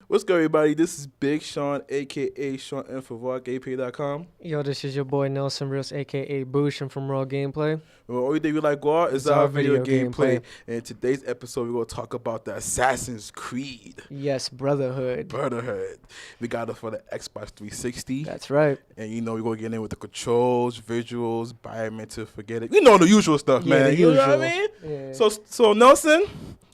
What's good, everybody? This is Big Sean, a.k.a. Sean Infovog, AP.com. Yo, this is your boy Nelson Rios, a.k.a. Boosh. from Raw Gameplay. Well, only thing we like go out is It's our our video video gameplay. gameplay. And in today's episode, we're going to talk about the Assassin's Creed Yes, Brotherhood. Brotherhood. We got it for the Xbox 360. That's right. And we're going to get in with the controls, visuals, environment to forget it. The usual stuff, Yeah, man. the You know what I usual. mean? Yeah. So Nelson,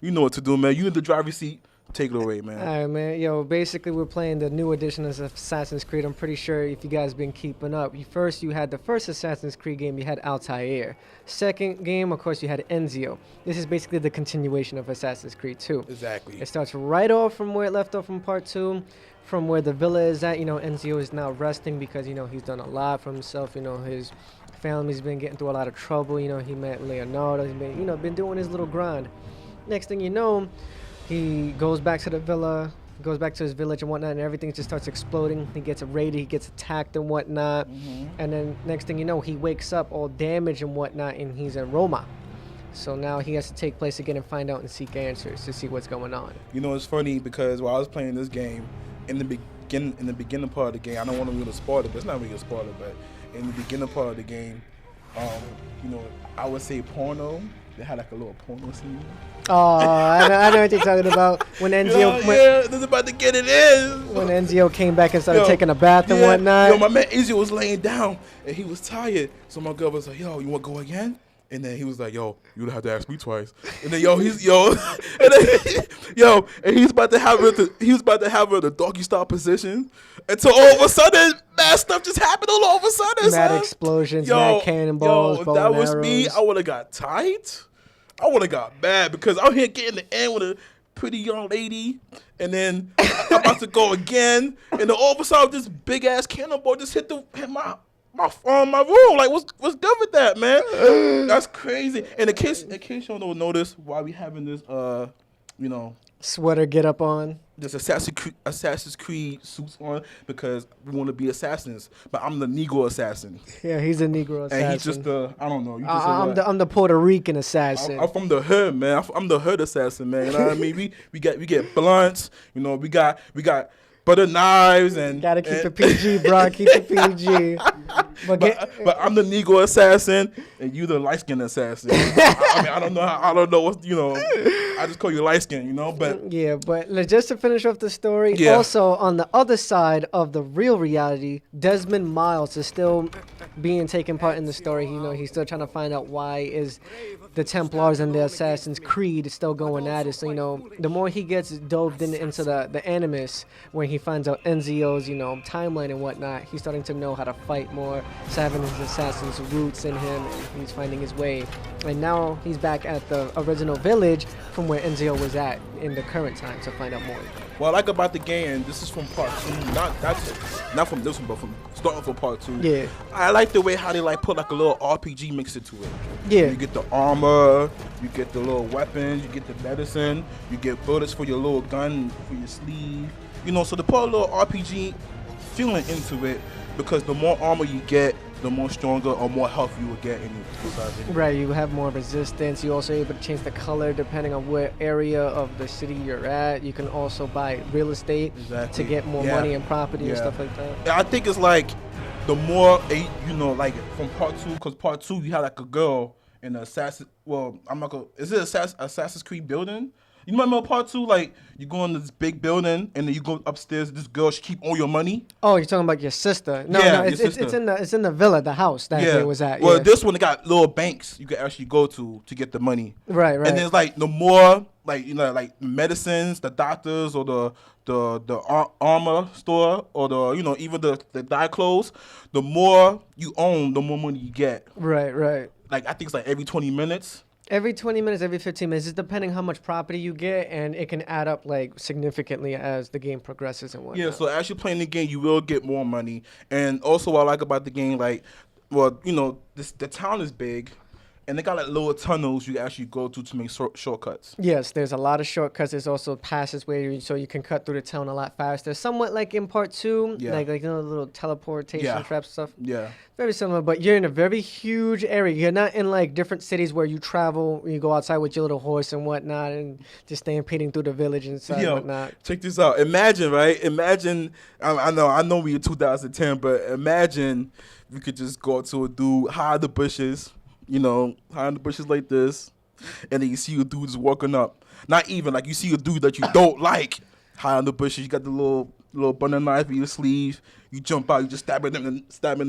you know what to do, man. You in the driver's seat. Take it away, man. All right, man. Yo, basically, we're playing the new edition of Assassin's Creed. I'm pretty sure if you guys been keeping up. You had the first Assassin's Creed game, you had Altair. Second game, of course, you had Ezio. This is basically the continuation of Assassin's Creed 2. Exactly. It starts right off from where it left off from part 2, from where the villa is at. Ezio is now resting because, he's done a lot for himself. His family's been getting through a lot of trouble. He met Leonardo. He's been doing his little grind. Next thing you know, he goes back to the villa, goes back to his village and whatnot, and everything just starts exploding. He gets raided, he gets attacked and whatnot. Mm-hmm. And then next thing you know, he wakes up all damaged and whatnot, and he's in Roma. So now he has to take place again and find out and seek answers to see what's going on. It's funny because while I was playing this game, in the beginning part of the game, I don't want to really spoil it, but it's not really a spoiler, but in the beginning part of the game, I would say porno. They had like a little porno scene. Oh, I know what you're talking about. When Ezio, this is about to get it in. When Ezio came back and started taking a bath and whatnot. My man Ezio was laying down and he was tired. So my girl was like, "Yo, you want to go again?" And then he was like, "Yo, you don't have to ask me twice." And then and he's about to have her the doggy style position. Until all of a sudden, mad stuff just happened all of a sudden. Mad explosions, mad cannonballs, if bow that and was me, arrows. I would have got tight. I would have got mad because I'm here getting the end with a pretty young lady, and then I'm about to go again, and then all of a sudden this big ass cannonball just hit my room. Like, what's good with that, man? That's crazy. And in case you don't notice why we having this Sweater get up on. this Assassin's Creed suits on, because we want to be assassins. But I'm the Negro assassin, Yeah, he's a Negro assassin. and he's just I don't know. You just I'm the Puerto Rican assassin. I'm from the hood, man. I'm the hood assassin, man. You know what I mean? We get blunts. We got butter knives and Gotta keep it PG, bro. Keep it PG. But I'm the Negro assassin, and you the light skinned assassin. I don't know what I just call you light skinned, But yeah, but just to finish off the story, Yeah. also on the other side of the real reality, Desmond Miles is still being taken part in the story. He's still trying to find out why is the Templars and the Assassin's Creed still going at it. So, the more he gets dove into the Animus, when he finds out Ezio's, timeline and whatnot, he's starting to know how to fight more. He's having his assassin's roots in him, and he's finding his way. And now he's back at the original village from where Ezio was at in the current time to find out more. what I like about the game, and this is from part 2, not from this one, but from starting from part 2. Yeah. I like the way how they put a little RPG mix into it. Yeah. You get the armor, you get the little weapons, you get the medicine, you get bullets for your little gun, for your sleeve. So they put a little RPG feeling into it, because the more armor you get, the more stronger or more health you will get in your Right, you have more resistance. You're also able to change the color depending on what area of the city you're at. You can also buy real estate Exactly. to get more Yeah. money and property and Yeah. stuff like that. I think it's like the more, from part 2, because part 2 you had a girl in the Assassin. Well, I'm not gonna. Is it Assassin's Creed building? You remember part 2? You go in this big building and then you go upstairs. This girl, she keep all your money. Oh, you're talking about your sister? No, Yeah, no, your it's sister. it's in the villa, the house that they was at. Well, yeah. this one they got little banks you can actually go to get the money. Right. And then it's the more medicines, the doctors, or the armor store, or the even the dye clothes. The more you own, the more money you get. Right. I think it's every 20 minutes. Every 20 minutes, every 15 minutes, it's depending how much property you get, and it can add up significantly as the game progresses and whatnot. Yeah, so as you're playing the game, you will get more money. And also what I like about the game, the town is big, And they got like little tunnels you can actually go to make shortcuts. Yes, there's a lot of shortcuts. There's also passes so you can cut through the town a lot faster. Somewhat like in part 2, Yeah. like little teleportation traps stuff. Yeah. Very similar, but you're in a very huge area. You're not in like different cities where you travel, you go outside with your little horse and whatnot, and just stampeding through the village and stuff and whatnot. Check this out. Imagine, right? I know we in 2010, but imagine we could just go to a dude, hide the bushes, hide in the bushes like this, and then you see a dude just walking up. Not even like you see a dude that you don't like, hide in the bushes. You got the little butter knife in your sleeve. You jump out, you just stabbing them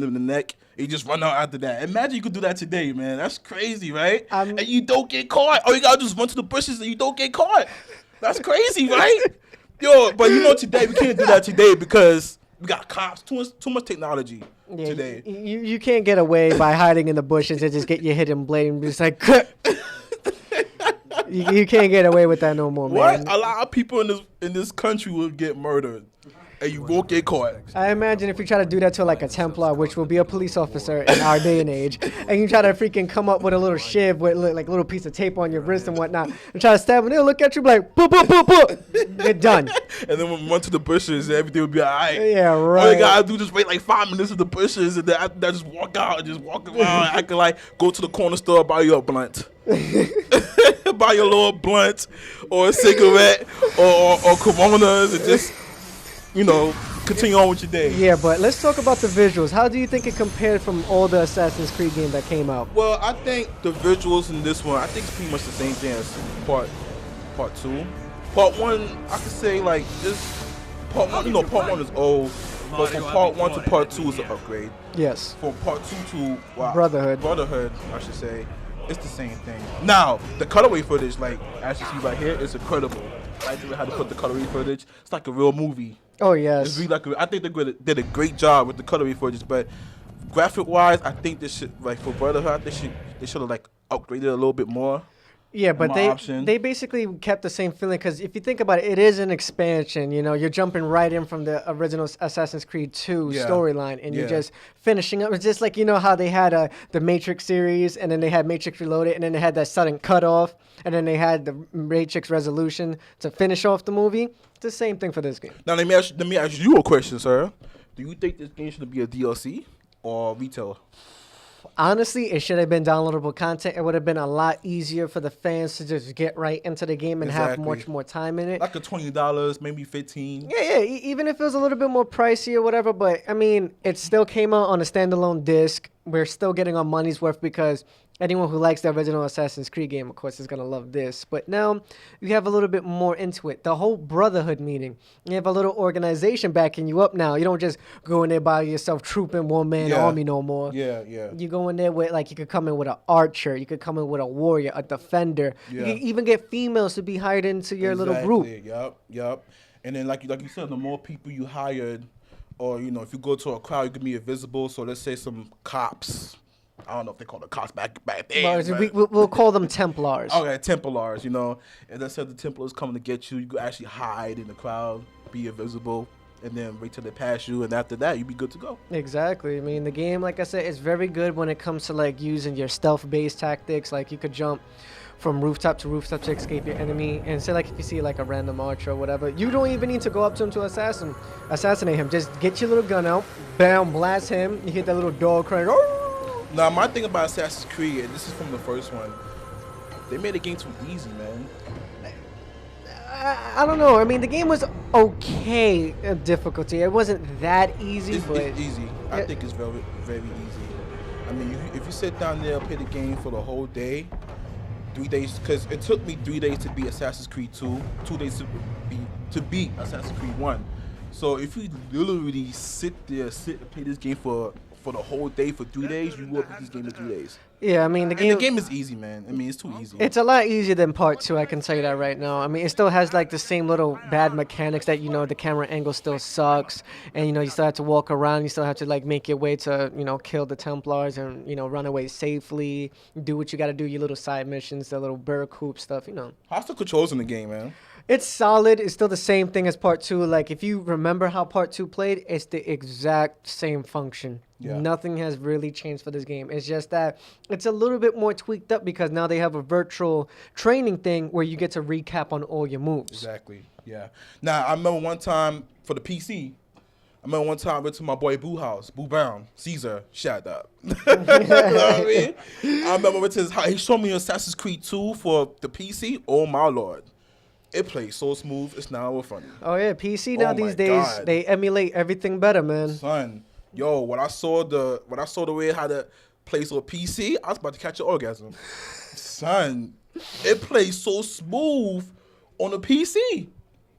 in the neck, and you just run out after that. Imagine you could do that today, man. That's crazy, right? And you don't get caught. All you gotta do is run to the bushes and you don't get caught. That's crazy, right? Yo, but today we can't do that today because we got cops. Too much technology today. You can't get away by hiding in the bushes and just get your hidden blade and be just like, you can't get away with that no more, man. What? A lot of people in this country will get murdered, and you won't get caught. I imagine if you try to do that to like a Templar, which will be a police officer in our day and age, and you try to freaking come up with a little shiv with like a little piece of tape on your wrist and whatnot, and try to stab him, they'll look at you like, boop, boop, boop, boop. You're done. And then when we run to the bushes, everything will be all right. Yeah, right. All you gotta do is just wait like 5 minutes in the bushes, and then I just walk out and just walk around. I can like go to the corner store, buy you a blunt. Buy your little blunt or a cigarette or Coronas and just, continue on with your day. Yeah, but let's talk about the visuals. How do you think it compared from all the Assassin's Creed games that came out? Well, I think the visuals in this one, I think it's pretty much the same thing as part 2. Part 1, I could say like just part 1. Part 1 is old, but from part 1 to part 2 is an upgrade. Yes. From part 2 to Brotherhood, I should say. It's the same thing. Now, the colorway footage, like as you see right here, is incredible. I think how to put the colorway footage. It's like a real movie. Oh yes. It's really I think they did a great job with the colorway footage, but graphic wise, I think this should like for Brotherhood, they should have like upgraded a little bit more. Yeah, but they basically kept the same feeling because if you think about it, it is an expansion. You're jumping right in from the original Assassin's Creed 2 storyline, and you're just finishing up. It's just like how they had the Matrix series, and then they had Matrix Reloaded, and then they had that sudden cutoff, and then they had the Matrix Resolution to finish off the movie. It's the same thing for this game. Now let me ask you a question, sir. Do you think this game should be a DLC or retail? Honestly, it should have been downloadable content. It would have been a lot easier for the fans to just get right into the game and have much more time in it. Like a $20, maybe $15. Yeah. Even if it was a little bit more pricey or whatever, but I mean, it still came out on a standalone disc. We're still getting our money's worth because anyone who likes the original Assassin's Creed game, of course, is going to love this. But now you have a little bit more into it. The whole Brotherhood meeting. You have a little organization backing you up now. You don't just go in there by yourself trooping one-man army no more. Yeah. You go in there with, like, you could come in with an archer. You could come in with a warrior, a defender. Yeah. You could even get females to be hired into your little group. Yep. And then, like you said, the more people you hired, or, if you go to a crowd, you can be invisible. So let's say some cops. I don't know if they call the cops back then. We'll call them Templars. Okay, Templars, And I said the Templars coming to get you. You can actually hide in the crowd, be invisible, and then wait till they pass you. And after that, you'll be good to go. Exactly. I mean, the game, like I said, is very good when it comes to, like, using your stealth-based tactics. Like, you could jump from rooftop to rooftop to escape your enemy. And say, like, if you see, like, a random archer or whatever, you don't even need to go up to him to assassinate him. Just get your little gun out, bam, blast him. You hit that little dog crying, Now, my thing about Assassin's Creed, and this is from the first one, they made the game too easy, man. I don't know. I mean, the game was okay difficulty. It wasn't that easy, but it's easy. I think it's very, very easy. I mean, if you sit down there and play the game for the whole day, 3 days, because it took me 3 days to beat Assassin's Creed 2, 2 days to beat Assassin's Creed 1. So if you literally sit and play this game for the whole day for 3 days, you will beat this game in 3 days. Yeah, I mean, the game is easy, man. I mean, it's too easy. It's a lot easier than part 2, I can tell you that right now. I mean, it still has, like, the same little bad mechanics that, the camera angle still sucks. And, you still have to walk around. You still have to, like, make your way to, kill the Templars and, run away safely. Do what you got to do, your little side missions, the little Barracoop stuff, How's the controls in the game, man? It's solid. It's still the same thing as part two. Like, if you remember how part two played, it's the exact same function. Yeah. Nothing has really changed for this game. It's just that it's a little bit more tweaked up because now they have a virtual training thing where you get to recap on all your moves. Exactly. Yeah. Now I remember one time for the PC. I went to my boy Boo house, Boo Brown, Caesar, shut up. You know what I mean? I remember went to his house. He showed me Assassin's Creed 2 for the PC. Oh my lord. It plays so smooth. It's now funny. Oh yeah, PC now Oh, my these days God. they emulate everything better, man. Son, yo, when I saw the way how to play on PC, I was about to catch an orgasm. Son, it plays so smooth on the PC.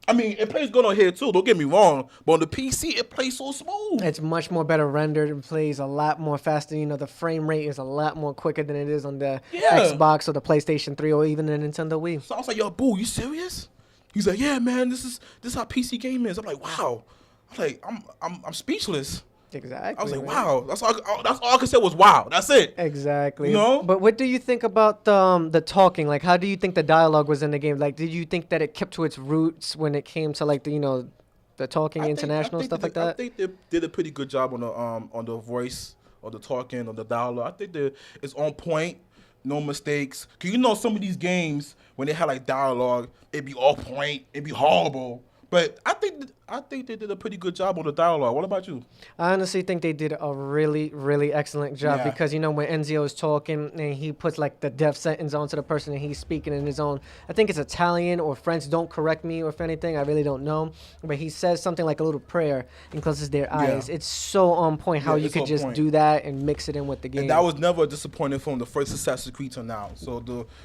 I mean, it plays good on here too. Don't get me wrong, but on the PC, it plays so smooth. It's much more better rendered and plays a lot more faster. You know, the frame rate is a lot more quicker than it is on the Xbox or the PlayStation 3 or even the Nintendo Wii. So I was like, yo, Boo, you serious? He's like, yeah, man, this is how PC game is. I'm like, wow. I'm like, I'm speechless. Exactly. I was like, man. wow. That's all I could say was wow. That's it. Exactly. You know? But what do you think about the talking? Like, how do you think the dialogue was in the game? Like, did you think that it kept to its roots when it came to like the talking international stuff like that? I think they did a pretty good job on the voice or the talking or the dialogue. I think it's on point. No mistakes. Cause you know some of these games when they had like dialogue, it'd be off point, it'd be horrible. But I think they did a pretty good job on the dialogue. What about you? I honestly think they did a really, really excellent job because, you know, when Enzio is talking and he puts, like, the death sentence onto the person and he's speaking in his own, I think it's Italian or French. Don't correct me or if anything. I really don't know. But he says something like a little prayer and closes their eyes. It's so on point how you could just do that and mix it in with the game. And that was never disappointing from the first Assassin's Creed to now. So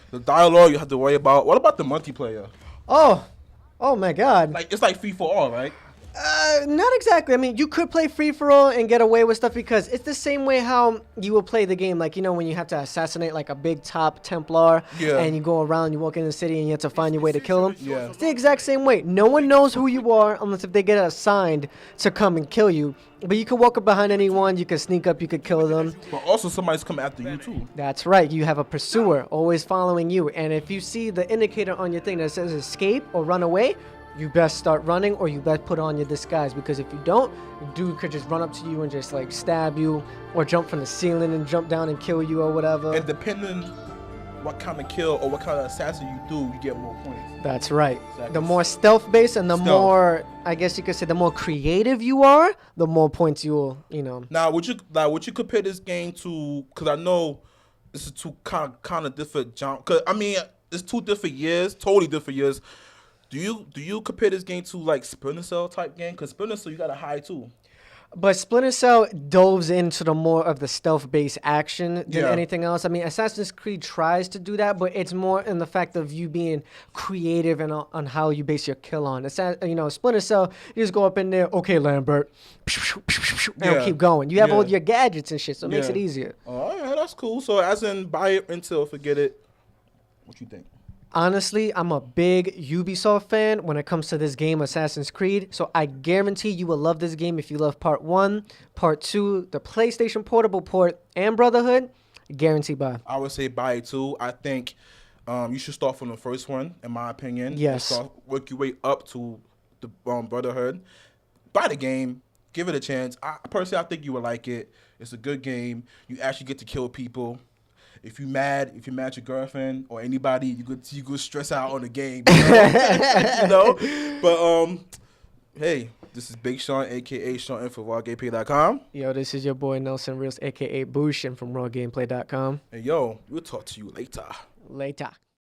the dialogue you have to worry about. What about the multiplayer? Oh, my God. Like, it's like free for all, right? Not exactly. I mean, you could play free for all and get away with stuff because it's the same way how you will play the game. Like, you know, when you have to assassinate like a big top Templar and you go around, you walk in the city and you have to find your way to kill them. Yeah. It's the exact same way. No one knows who you are unless if they get assigned to come and kill you. But you can walk up behind anyone, you can sneak up, you could kill them. But also somebody's coming after you too. That's right. You have a pursuer always following you. And if you see the indicator on your thing that says escape or run away, you best start running or you best put on your disguise because if you don't, the dude could just run up to you and just like stab you or jump from the ceiling and jump down and kill you or whatever. And depending what kind of kill or what kind of assassin you do, you get more points. That's right. Exactly. The more stealth-based and the more, I guess you could say, the more creative you are, the more points you'll, you know. Now, would you compare this game to? Because I know this is two kind of different jump. Cause I mean, it's 2 different years, totally different years. Do you compare this game to like Splinter Cell type game? Because Splinter Cell you got to hide too. But Splinter Cell delves into the more of the stealth-based action than anything else. I mean, Assassin's Creed tries to do that, but it's more in the fact of you being creative and on how you base your kill on. You know, Splinter Cell, you just go up in there, okay, Lambert, and keep going. You have all your gadgets and shit, so it makes it easier. Oh, yeah, that's cool. So as in buy it until forget it. What you think? Honestly, I'm a big Ubisoft fan when it comes to this game, Assassin's Creed. So I guarantee you will love this game if you love Part 1, Part 2, the PlayStation Portable port, and Brotherhood. Guarantee buy. I would say buy it too. I think you should start from the first one, in my opinion. Yes. Work your way up to the Brotherhood. Buy the game. Give it a chance. Personally, I think you would like it. It's a good game. You actually get to kill people. If you're mad at your girlfriend or anybody, you could stress out on the game. You know? But hey, this is Big Sean, aka Sean for rawgameplay.com. Yo, this is your boy Nelson Reels, aka Bushin from rawgameplay.com. And yo, we'll talk to you later. Later.